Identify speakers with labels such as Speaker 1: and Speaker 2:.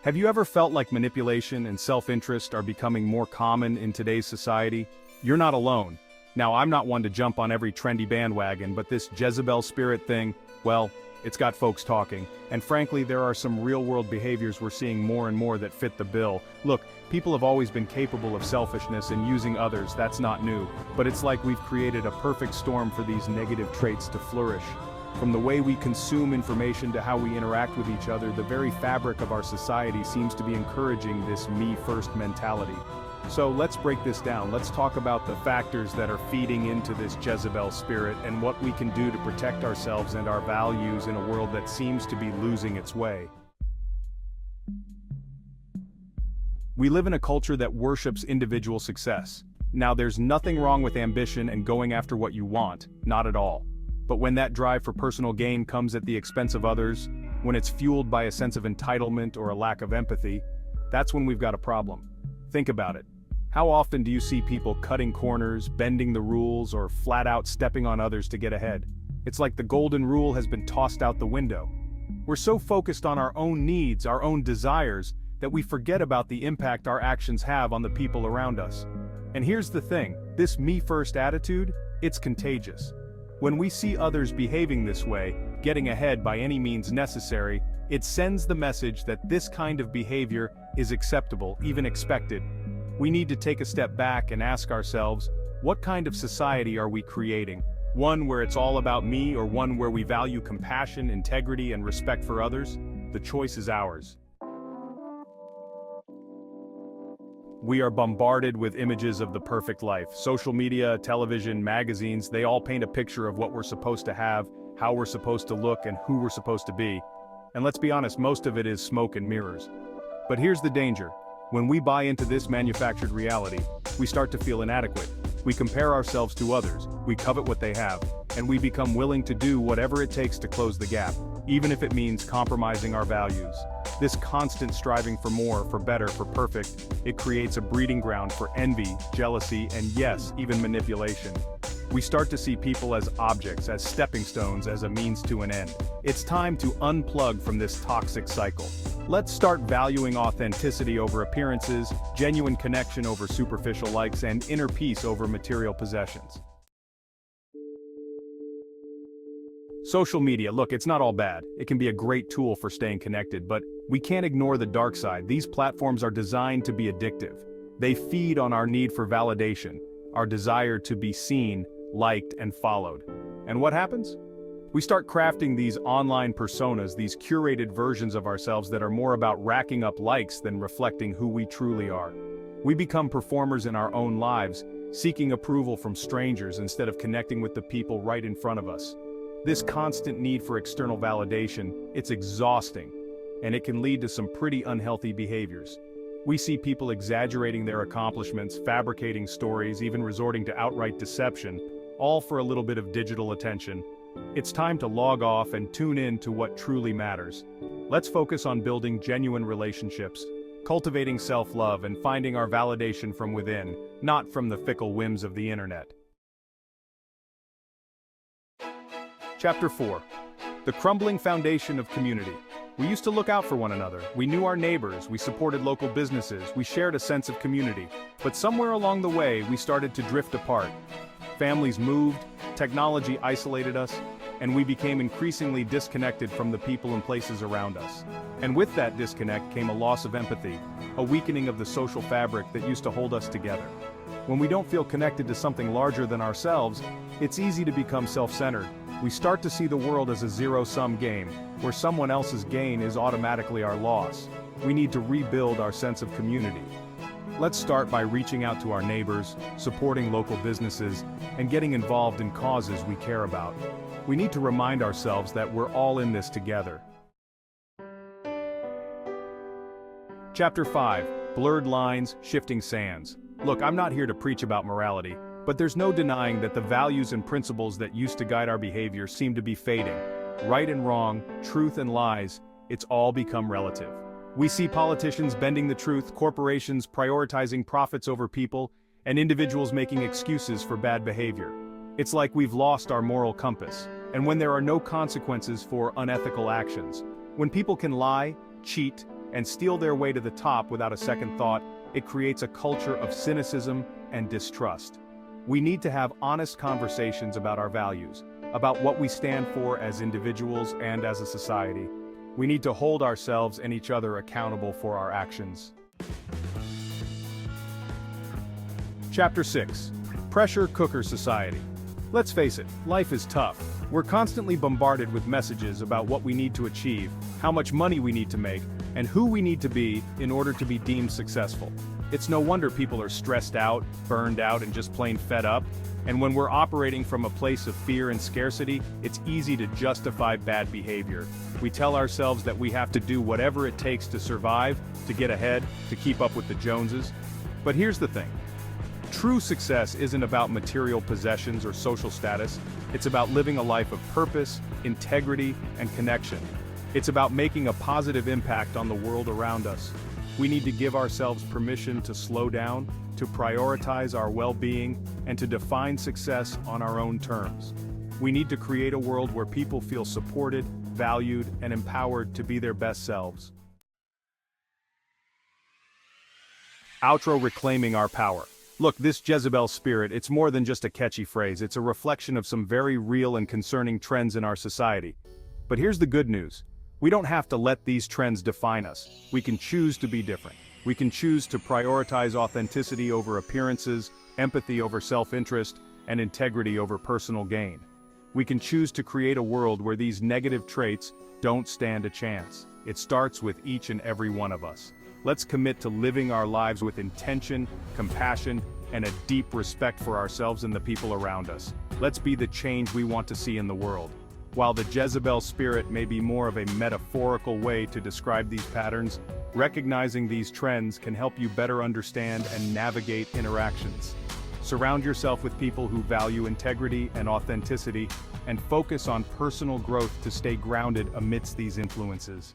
Speaker 1: Have you ever felt like manipulation and self-interest are becoming more common in today's society? You're not alone. Now, I'm not one to jump on every trendy bandwagon, but this Jezebel spirit thing, well, it's got folks talking. And frankly, there are some real-world behaviors we're seeing more and more that fit the bill. Look, people have always been capable of selfishness and using others, that's not new. But it's like we've created a perfect storm for these negative traits to flourish. From the way we consume information to how we interact with each other, the very fabric of our society seems to be encouraging this me-first mentality. So let's break this down. Let's talk about the factors that are feeding into this Jezebel spirit and what we can do to protect ourselves and our values in a world that seems to be losing its way. We live in a culture that worships individual success. Now, there's nothing wrong with ambition and going after what you want, not at all. But when that drive for personal gain comes at the expense of others, when it's fueled by a sense of entitlement or a lack of empathy, that's when we've got a problem. Think about it. How often do you see people cutting corners, bending the rules, or flat out stepping on others to get ahead? It's like the golden rule has been tossed out the window. We're so focused on our own needs, our own desires, that we forget about the impact our actions have on the people around us. And here's the thing, this me-first attitude, it's contagious. When we see others behaving this way, getting ahead by any means necessary, it sends the message that this kind of behavior is acceptable, even expected. We need to take a step back and ask ourselves, what kind of society are we creating? One where it's all about me, or one where we value compassion, integrity, and respect for others? The choice is ours. We are bombarded with images of the perfect life. Social media, television, magazines, they all paint a picture of what we're supposed to have, how we're supposed to look, and who we're supposed to be. And let's be honest, most of it is smoke and mirrors. But here's the danger. When we buy into this manufactured reality, we start to feel inadequate. We compare ourselves to others, we covet what they have, and we become willing to do whatever it takes to close the gap, even if it means compromising our values. This constant striving for more, for better, for perfect, it creates a breeding ground for envy, jealousy, and yes, even manipulation. We start to see people as objects, as stepping stones, as a means to an end. It's time to unplug from this toxic cycle. Let's start valuing authenticity over appearances, genuine connection over superficial likes, and inner peace over material possessions. Social media, look, it's not all bad. It can be a great tool for staying connected, but we can't ignore the dark side. These platforms are designed to be addictive. They feed on our need for validation, our desire to be seen, liked, and followed. And what happens? We start crafting these online personas, these curated versions of ourselves that are more about racking up likes than reflecting who we truly are. We become performers in our own lives, seeking approval from strangers instead of connecting with the people right in front of us. This constant need for external validation, it's exhausting, and it can lead to some pretty unhealthy behaviors. We see people exaggerating their accomplishments, fabricating stories, even resorting to outright deception, all for a little bit of digital attention. It's time to log off and tune in to what truly matters. Let's focus on building genuine relationships, cultivating self-love, and finding our validation from within, not from the fickle whims of the internet. Chapter 4. The crumbling foundation of community. We used to look out for one another. We knew our neighbors, we supported local businesses, we shared a sense of community. But somewhere along the way, we started to drift apart. Families moved, technology isolated us, and we became increasingly disconnected from the people and places around us. And with that disconnect came a loss of empathy, a weakening of the social fabric that used to hold us together. When we don't feel connected to something larger than ourselves, it's easy to become self-centered. We start to see the world as a zero-sum game, where someone else's gain is automatically our loss. We need to rebuild our sense of community. Let's start by reaching out to our neighbors, supporting local businesses, and getting involved in causes we care about. We need to remind ourselves that we're all in this together. Chapter 5. Blurred lines, shifting sands. Look, I'm not here to preach about morality, but there's no denying that the values and principles that used to guide our behavior seem to be fading. Right and wrong, truth and lies, it's all become relative. We see politicians bending the truth, corporations prioritizing profits over people, and individuals making excuses for bad behavior. It's like we've lost our moral compass, and when there are no consequences for unethical actions, when people can lie, cheat, and steal their way to the top without a second thought, it creates a culture of cynicism and distrust. We need to have honest conversations about our values, about what we stand for as individuals and as a society. We need to hold ourselves and each other accountable for our actions. Chapter 6. Pressure Cooker Society. Let's face it, life is tough. We're constantly bombarded with messages about what we need to achieve, how much money we need to make, and who we need to be in order to be deemed successful. It's no wonder people are stressed out, burned out, and just plain fed up. And when we're operating from a place of fear and scarcity, it's easy to justify bad behavior. We tell ourselves that we have to do whatever it takes to survive, to get ahead, to keep up with the Joneses. But here's the thing. True success isn't about material possessions or social status. It's about living a life of purpose, integrity, and connection. It's about making a positive impact on the world around us. We need to give ourselves permission to slow down, to prioritize our well-being, and to define success on our own terms. We need to create a world where people feel supported, valued, and empowered to be their best selves. Outro: Reclaiming Our Power. Look, this Jezebel spirit, it's more than just a catchy phrase. It's a reflection of some very real and concerning trends in our society. But here's the good news. We don't have to let these trends define us. We can choose to be different. We can choose to prioritize authenticity over appearances, empathy over self-interest, and integrity over personal gain. We can choose to create a world where these negative traits don't stand a chance. It starts with each and every one of us. Let's commit to living our lives with intention, compassion, and a deep respect for ourselves and the people around us. Let's be the change we want to see in the world. While the Jezebel spirit may be more of a metaphorical way to describe these patterns, recognizing these trends can help you better understand and navigate interactions. Surround yourself with people who value integrity and authenticity, and focus on personal growth to stay grounded amidst these influences.